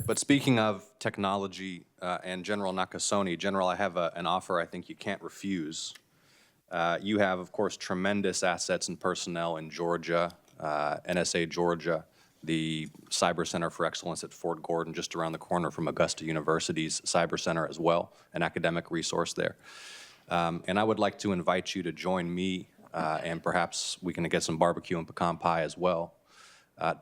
But speaking of technology and General Nakasone, General, I have an offer I think you can't refuse. You have, of course, tremendous assets and personnel in Georgia, NSA Georgia, the Cyber Center for Excellence at Fort Gordon, just around the corner from Augusta University's Cyber Center as well, an academic resource there. And I would like to invite you to join me, and perhaps we can get some barbecue and pecan pie as well,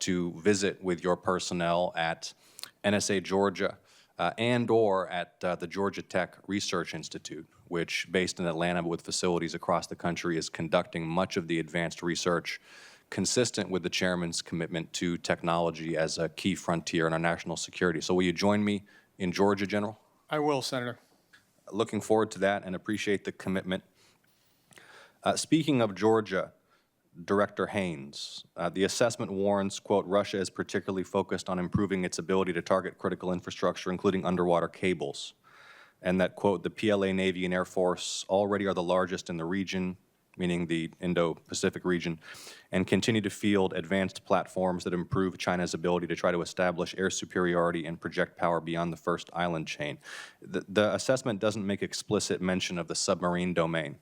to visit with your personnel at NSA Georgia and or at the Georgia Tech Research Institute, which, based in Atlanta but with facilities across the country, is conducting much of the advanced research consistent with the chairman's commitment to technology as a key frontier in our national security. So will you join me in Georgia, General? I will, Senator. Looking forward to that and appreciate the commitment. Speaking of Georgia, Director Haynes, the assessment warns, quote, Russia is particularly focused on improving its ability to target critical infrastructure, including underwater cables, and that, quote, the PLA Navy and Air Force already are the largest in the region, meaning the Indo-Pacific region, and continue to field advanced platforms that improve China's ability to try to establish air superiority and project power beyond the first island chain. The assessment doesn't make explicit mention of the submarine domain.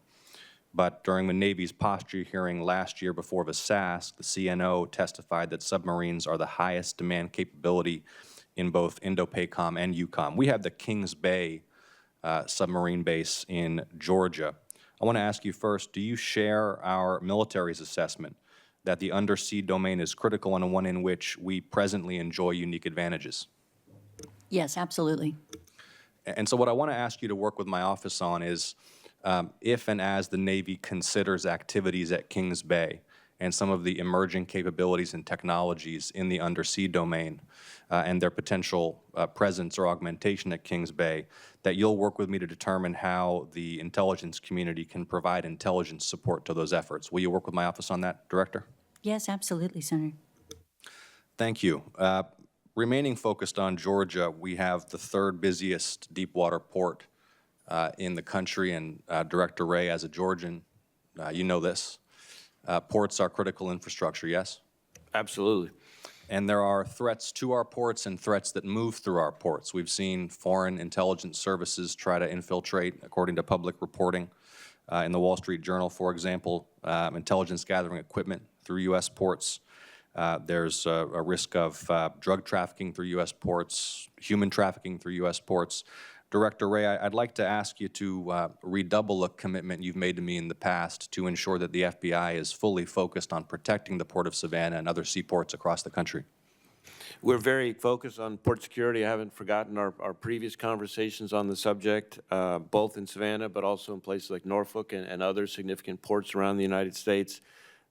But during the Navy's posture hearing last year before VSASC, the CNO testified that submarines are the highest demand capability in both Indo-PACOM and EUCOM. We have the Kings Bay submarine base in Georgia. I want to ask you first, do you share our military's assessment that the undersea domain is critical and one in which we presently enjoy unique advantages? Yes, absolutely. And so what I want to ask you to work with my office on is, if and as the Navy considers activities at Kings Bay and some of the emerging capabilities and technologies in the undersea domain and their potential presence or augmentation at Kings Bay, that you'll work with me to determine how the intelligence community can provide intelligence support to those efforts. Will you work with my office on that, Director? Yes, absolutely, Senator. Thank you. Remaining focused on Georgia, we have the third busiest deepwater port in the country, and Director Wray, as a Georgian, you know this. Ports are critical infrastructure, yes? Absolutely. And there are threats to our ports and threats that move through our ports. We've seen foreign intelligence services try to infiltrate, according to public reporting in the Wall Street Journal, for example, intelligence gathering equipment through U.S. ports. There's a risk of drug trafficking through U.S. ports, human trafficking through U.S. ports. Director Wray, I'd like to ask you to redouble a commitment you've made to me in the past to ensure that the FBI is fully focused on protecting the Port of Savannah and other seaports across the country. We're very focused on port security. I haven't forgotten our previous conversations on the subject, both in Savannah, but also in places like Norfolk and other significant ports around the United States.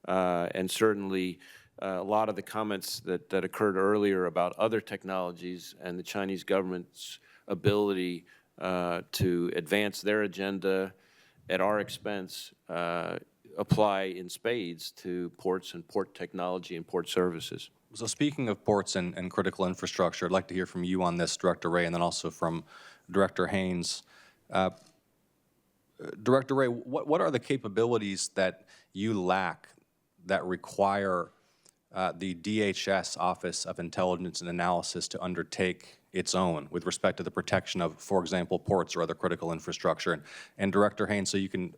And certainly a lot of the comments that occurred earlier about other technologies and the Chinese government's ability to advance their agenda at our expense apply in spades to ports and port technology and port services. So speaking of ports and critical infrastructure, I'd like to hear from you on this, Director Wray, and then also from Director Haynes. Director Wray, what are the capabilities that you lack that require the DHS Office of Intelligence and Analysis to undertake its own with respect to the protection of, for example, ports or other critical infrastructure? And Director Haynes, so you can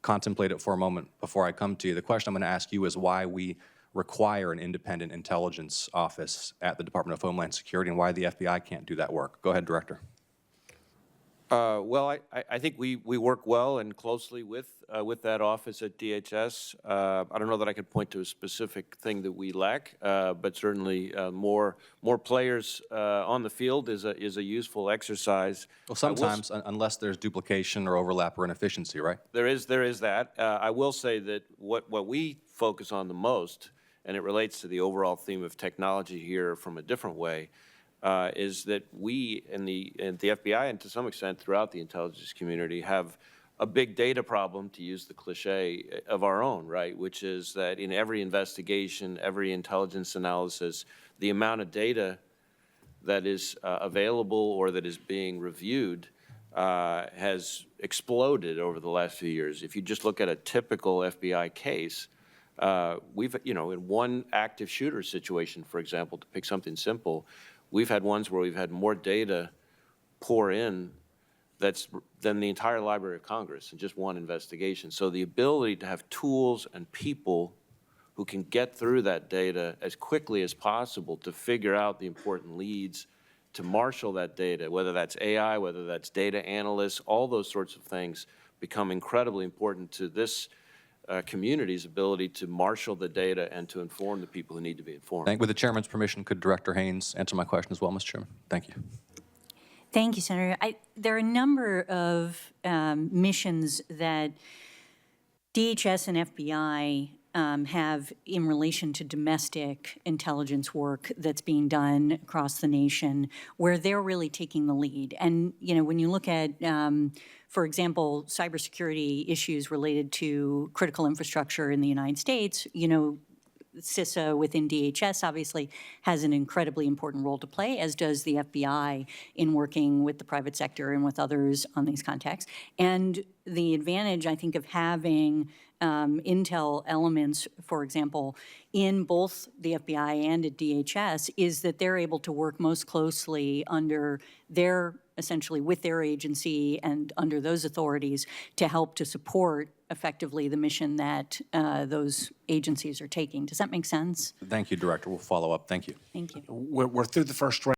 contemplate it for a moment before I come to you, the question I'm going to ask you is why we require an independent intelligence office at the Department of Homeland Security and why the FBI can't do that work. Go ahead, Director. Well, I think we work well and closely with that office at DHS. I don't know that I could point to a specific thing that we lack, but certainly more players on the field is a useful exercise. Well, sometimes, unless there's duplication or overlap or inefficiency, right? There is that. I will say that what we focus on the most, and it relates to the overall theme of technology here from a different way, is that we in the FBI and to some extent throughout the intelligence community have a big data problem, to use the cliche, of our own, right? Which is that in every investigation, every intelligence analysis, the amount of data that is available or that is being reviewed has exploded over the last few years. If you just look at a typical FBI case, we've, in one active shooter situation, for example, to pick something simple, We've had ones where we've had more data pour in than the entire Library of Congress in just one investigation. So the ability to have tools and people who can get through that data as quickly as possible to figure out the important leads, to marshal that data, whether that's AI, whether that's data analysts, all those sorts of things become incredibly important to this community's ability to marshal the data and to inform the people who need to be informed. With the chairman's permission, could Director Haynes answer my question as well, Mr. Chairman? Thank you. Thank you, Senator. There are a number of missions that DHS and FBI have in relation to domestic intelligence work that's being done across the nation, where they're really taking the lead. And, you know, when you look at, for example, cybersecurity issues related to critical infrastructure in the United States, you know, CISA within DHS obviously has an incredibly important role to play, as does the FBI in working with the private sector and with others on these contexts. And the advantage, I think, of having intel elements, for example, in both the FBI and at DHS is that they're able to work most closely under their, essentially with their agency and under those authorities to help to support effectively the mission that those agencies are taking. Does that make sense? Thank you, Director. We'll follow up. Thank you. Thank you. We're through the first round.